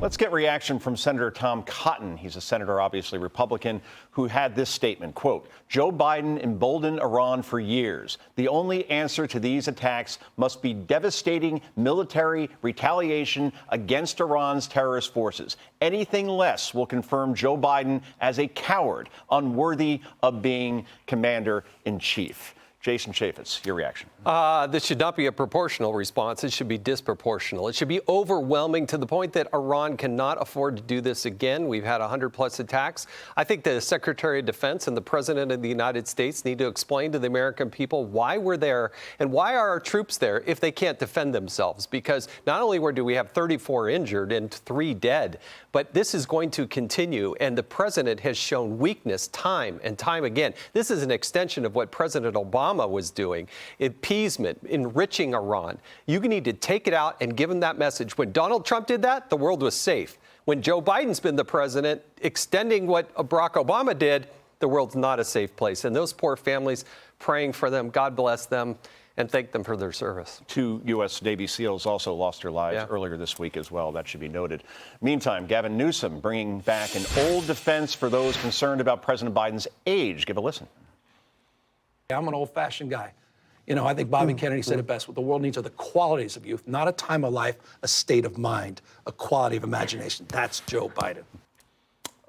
Let's get reaction from Senator Tom Cotton. He's a senator, obviously Republican, who had this statement, quote, Joe Biden emboldened Iran for years. The only answer to these attacks must be devastating military retaliation against Iran's terrorist forces. Anything less will confirm Joe Biden as a coward, unworthy of being commander-in-chief. Jason Chaffetz, your reaction. This should not be a proportional response. It should be disproportional. It should be overwhelming to the point that Iran cannot afford to do this again. We've had 100+ attacks. I think the Secretary of Defense and the President of the United States need to explain to the American people why we're there and why are our troops there if they can't defend themselves. Because not only do we have 34 injured and 3 dead, but this is going to continue. And the president has shown weakness time and time again. This is an extension of what President Obama was doing. Appeasement, enriching Iran. You need to take it out and give them that message. When Donald Trump did that, the world was safe. When Joe Biden's been the president, extending what Barack Obama did, the world's not a safe place. And those poor families, praying for them, God bless them, and thank them for their service. 2 U.S. Navy SEALs also lost their lives earlier this week as well. That should be noted. Meantime, Gavin Newsom bringing back an old defense for those concerned about President Biden's age. Give a listen. I'm an old-fashioned guy. You know, I think Bobby Kennedy said it best. What the world needs are the qualities of youth, not a time of life, a state of mind, a quality of imagination. That's Joe Biden.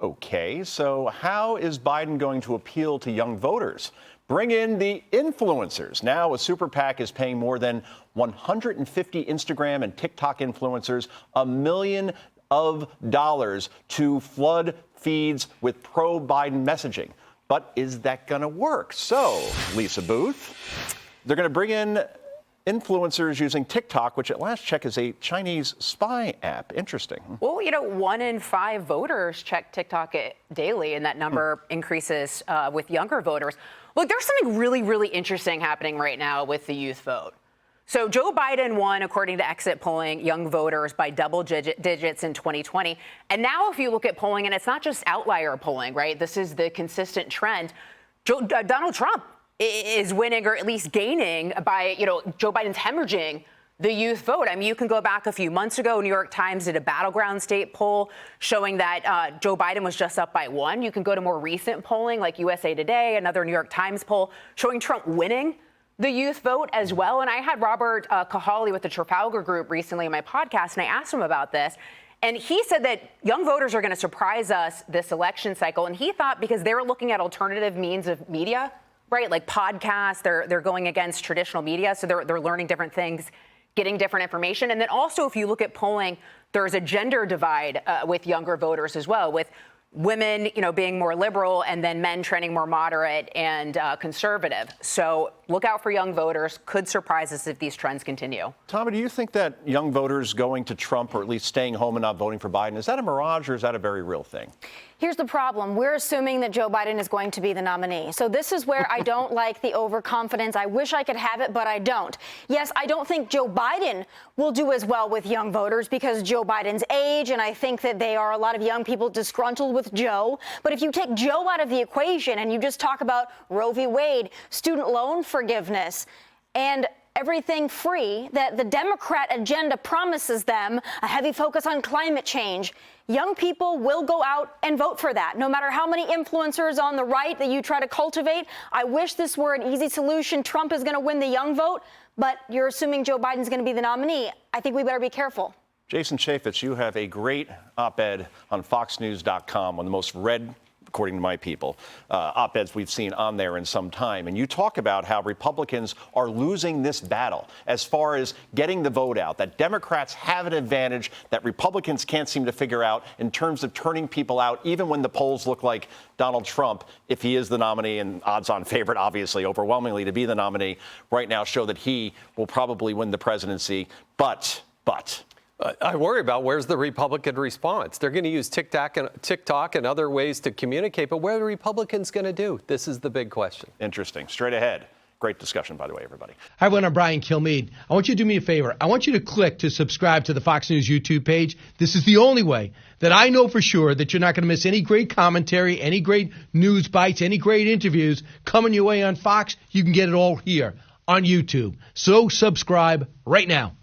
Okay, so how is Biden going to appeal to young voters? Bring in the influencers. Now, a super PAC is paying more than 150 Instagram and TikTok influencers $1 million to flood feeds with pro-Biden messaging. But is that going to work? So, Lisa Booth, they're going to bring in influencers using TikTok, which at last check is a Chinese spy app. Interesting. Well, you know, 1 in 5 voters check TikTok daily, and that number increases with younger voters. Look, there's something really, really interesting happening right now with the youth vote. So Joe Biden won, according to exit polling, young voters by double digits in 2020. And now if you look at polling, and it's not just outlier polling, right? This is the consistent trend. Donald Trump is winning, or at least gaining, by, you know, Joe Biden's hemorrhaging the youth vote. I mean, you can go back a few months ago. New York Times did a battleground state poll showing that Joe Biden was just up by 1. You can go to more recent polling like USA Today, another New York Times poll showing Trump winning the youth vote as well. And I had Robert Kahali with the Trafalgar Group recently in my podcast, and I asked him about this. And he said that young voters are going to surprise us this election cycle. And he thought because they're looking at alternative means of media, right, like podcasts, they're going against traditional media. So they're learning different things, getting different information. And then also, if you look at polling, there's a gender divide with younger voters as well, with women, you know, being more liberal and then men trending more moderate and conservative. So look out for young voters. Could surprise us if these trends continue. Tommy, do you think that young voters going to Trump, or at least staying home and not voting for Biden, is that a mirage or is that a very real thing? Here's the problem. We're assuming that Joe Biden is going to be the nominee. So this is where I don't like the overconfidence. I wish I could have it, but I don't. Yes, I don't think Joe Biden will do as well with young voters because Joe Biden's age, and I think that they are a lot of young people disgruntled with Joe. But if you take Joe out of the equation and you just talk about Roe v. Wade, student loan forgiveness, and everything free that the Democrat agenda promises them, a heavy focus on climate change, young people will go out and vote for that, no matter how many influencers on the right that you try to cultivate. I wish this were an easy solution. Trump is going to win the young vote, but you're assuming Joe Biden's going to be the nominee. I think we better be careful. Jason Chaffetz, you have a great op-ed on FoxNews.com, one of the most read, according to my people, op-eds we've seen on there in some time. And you talk about how Republicans are losing this battle as far as getting the vote out, that Democrats have an advantage that Republicans can't seem to figure out in terms of turning people out, even when the polls look like Donald Trump, if he is the nominee, and odds-on favorite, obviously, overwhelmingly to be the nominee, right now show that he will probably win the presidency. But I worry about where's the Republican response. They're going to use TikTok and other ways to communicate, but what are the Republicans going to do? This is the big question. Interesting. Straight ahead. Great discussion, by the way, everybody. Hi, everyone. I'm Brian Kilmeade. I want you to do me a favor. I want you to click to subscribe to the Fox News YouTube page. This is the only way that I know for sure that you're not going to miss any great commentary, any great news bites, any great interviews coming your way on Fox. You can get it all here on YouTube. So subscribe right now.